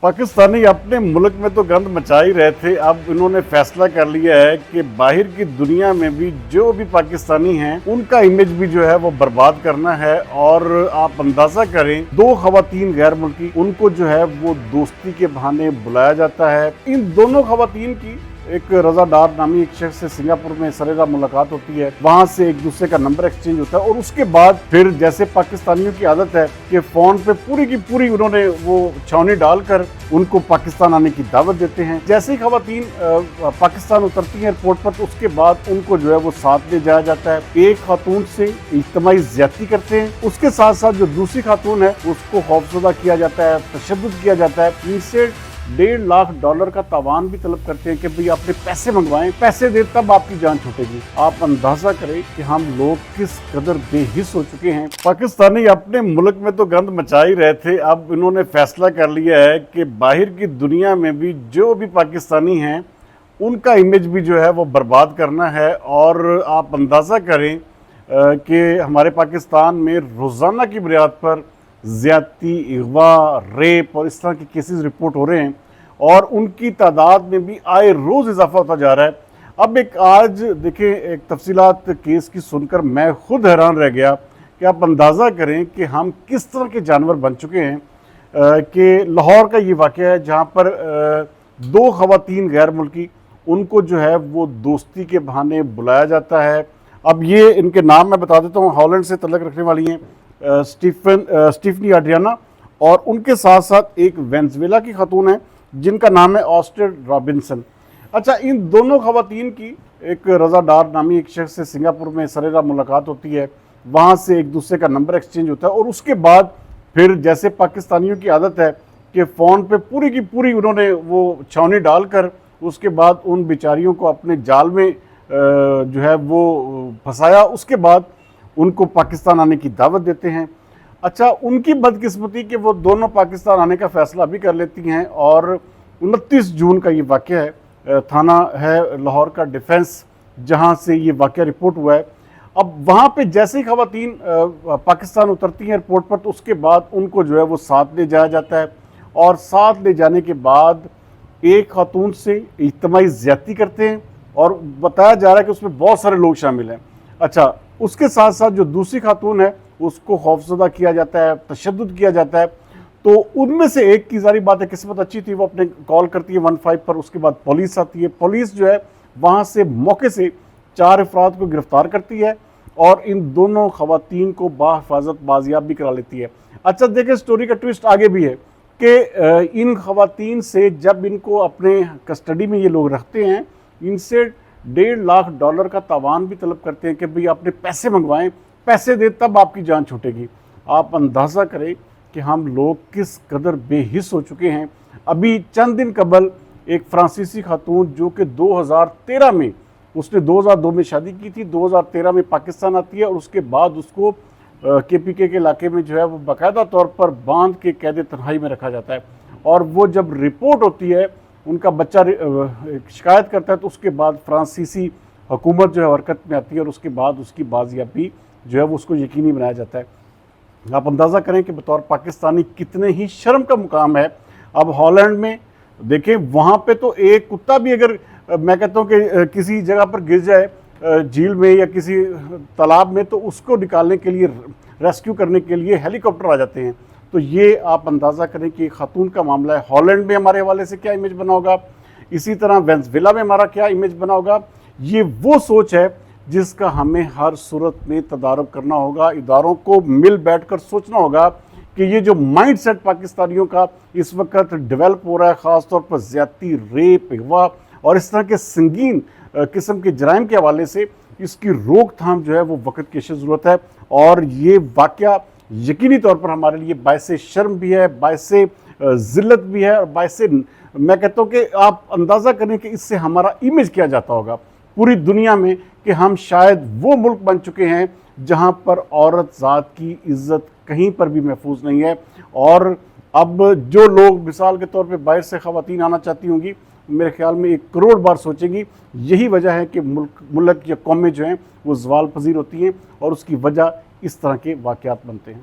पाकिस्तानी अपने मुल्क में तो गंद मचा ही रहे थे। अब इन्होंने फैसला कर लिया है कि बाहर की दुनिया में भी जो भी पाकिस्तानी हैं उनका इमेज भी जो है वो बर्बाद करना है। और आप अंदाजा करें, दो खवातीन गैर मुल्की, उनको जो है वो दोस्ती के बहाने बुलाया जाता है। इन दोनों खवातीन की एक रजा डार नामी एक शख्स से सिंगापुर में सरेरा मुलाकात होती है। वहां से एक दूसरे का नंबर एक्सचेंज होता है और उसके बाद फिर जैसे पाकिस्तानियों की आदत है कि फोन पे पूरी की पूरी उन्होंने वो छावनी डालकर उनको पाकिस्तान आने की दावत देते हैं। जैसे ही खवातीन पाकिस्तान उतरती हैं एयरपोर्ट पर, तो उसके बाद उनको जो है वो साथ ले जाया जाता है। एक खातून से इज्तिमाई ज्यादती करते हैं, उसके साथ साथ जो दूसरी खातून है उसको खौफजदा किया जाता है, तशद्दुद किया जाता है। इनसे $1.5 लाख का तावान भी तलब करते हैं कि भाई आपने पैसे मंगवाएं, पैसे दे तब आपकी जान छूटेगी। आप अंदाजा करें कि हम लोग किस कदर बेहिस हो चुके हैं। पाकिस्तानी अपने मुल्क में तो गंद मचा ही रहे थे। अब इन्होंने फैसला कर लिया है कि बाहर की दुनिया में भी जो भी पाकिस्तानी हैं उनका इमेज भी जो है वो बर्बाद करना है। और आप अंदाज़ा करें कि हमारे पाकिस्तान में रोज़ाना की बुनियाद पर ज़्यादती, अगवा, रेप और इस तरह के केसेस रिपोर्ट हो रहे हैं और उनकी तादाद में भी आए रोज़ इजाफा होता जा रहा है। अब एक आज देखें, एक तफसीलात केस की सुनकर मैं खुद हैरान रह गया कि आप अंदाज़ा करें कि हम किस तरह के जानवर बन चुके हैं। कि लाहौर का ये वाक़या है जहाँ पर दो खवातीन गैर मुल्की, उनको जो है वो दोस्ती के बहाने बुलाया जाता है। अब ये इनके नाम मैं बता देता हूँ। हॉलैंड से तल्लुक़ रखने वाली हैं स्टीफनी एड्रियाना, और उनके साथ साथ एक वेनेजुएला की खातून है जिनका नाम है ऑस्टेड रॉबिन्सन। अच्छा, इन दोनों खवातीन की एक रजा डार नामी एक शख्स से सिंगापुर में सरेरा मुलाकात होती है। वहाँ से एक दूसरे का नंबर एक्सचेंज होता है और उसके बाद फिर जैसे पाकिस्तानियों की आदत है कि फ़ोन पे पूरी की पूरी उन्होंने वो छावनी डालकर उसके बाद उन बेचारियों को अपने जाल में जो है वो फंसाया। उसके बाद उनको पाकिस्तान आने की दावत देते हैं। अच्छा, उनकी बदकिस्मती कि वो दोनों पाकिस्तान आने का फ़ैसला भी कर लेती हैं और 29 जून का ये वाक़या है। थाना है लाहौर का डिफेंस, जहां से ये वाक़या रिपोर्ट हुआ है। अब वहां पे जैसे ही खवातीन पाकिस्तान उतरती हैं एयरपोर्ट पर, तो उसके बाद उनको जो है वो साथ ले जाया जाता है और साथ ले जाने के बाद एक खातून से इज्तिमाई ज़्यादती करते हैं और बताया जा रहा है कि उसमें बहुत सारे लोग शामिल हैं। अच्छा, उसके साथ साथ जो दूसरी खातून है उसको खौफजदा किया जाता है, तशद्दुद किया जाता है। तो उनमें से एक की ज़ाहिर बात है किस्मत अच्छी थी, वो अपने कॉल करती है 15 पर। उसके बाद पुलिस आती है। पुलिस जो है वहाँ से मौके से 4 अफराद को गिरफ्तार करती है और इन दोनों खवातीन को बाहिफाजत बाजियाब भी करा लेती है। अच्छा, देखिए स्टोरी का ट्विस्ट आगे भी है कि इन खवातीन से जब इनको अपने कस्टडी में ये लोग रखते हैं, इनसे $1.5 लाख का तावान भी तलब करते हैं कि भाई आपने पैसे मंगवाएं, पैसे दे तब आपकी जान छूटेगी। आप अंदाज़ा करें कि हम लोग किस कदर बेहिस हो चुके हैं। अभी चंद दिन कबल एक फ्रांसीसी खातून जो कि 2013 में, उसने 2002 में शादी की थी, 2013 में पाकिस्तान आती है और उसके बाद उसको KPK के इलाके में जो है वो बाकायदा तौर पर बांध के कैद तन्हाई में रखा जाता है। और वो जब रिपोर्ट होती है, उनका बच्चा शिकायत करता है, तो उसके बाद फ्रांसीसी हुकूमत जो है हरकत में आती है और उसके बाद उसकी बाजियाबी जो है वो उसको यकीनी बनाया जाता है। आप अंदाज़ा करें कि बतौर पाकिस्तानी कितने ही शर्म का मुकाम है। अब हॉलैंड में देखें, वहाँ पे तो एक कुत्ता भी अगर मैं कहता हूँ कि किसी जगह पर गिर जाए झील में या किसी तालाब में, तो उसको निकालने के लिए, रेस्क्यू करने के लिए हेलीकॉप्टर आ जाते हैं। तो ये आप अंदाज़ा करें कि खातून का मामला है। हॉलैंड में हमारे हवाले से क्या इमेज बना होगा, इसी तरह वेनेजुएला में हमारा क्या इमेज बना होगा। ये वो सोच है जिसका हमें हर सूरत में तदारुक करना होगा। इदारों को मिल बैठकर सोचना होगा कि ये जो माइंड सेट पाकिस्तानियों का इस वक्त डेवलप हो रहा है, ख़ास तौर पर ज़्यादती, रेप, अगवा और इस तरह के संगीन किस्म के जराइम के हवाले से, इसकी रोकथाम जो है वो वक्त की ज़रूरत है। और ये वाक़या यकीनी तौर पर हमारे लिए बायसे शर्म भी है, बायसे ज़िल्लत भी है और बायसे, मैं कहता हूँ कि आप अंदाज़ा करें कि इससे हमारा इमेज क्या जाता होगा पूरी दुनिया में, कि हम शायद वो मुल्क बन चुके हैं जहाँ पर औरत ज़ात की इज़्ज़त कहीं पर भी महफूज नहीं है। और अब जो लोग मिसाल के तौर पे बाहर से ख़वातीन आना चाहती होंगी, मेरे ख्याल में 1 करोड़ बार सोचेंगी। यही वजह है कि मुल्क या कौमें जो हैं वो ज़वाल पजीर होती हैं और उसकी वजह इस तरह के वाक़यात बनते हैं।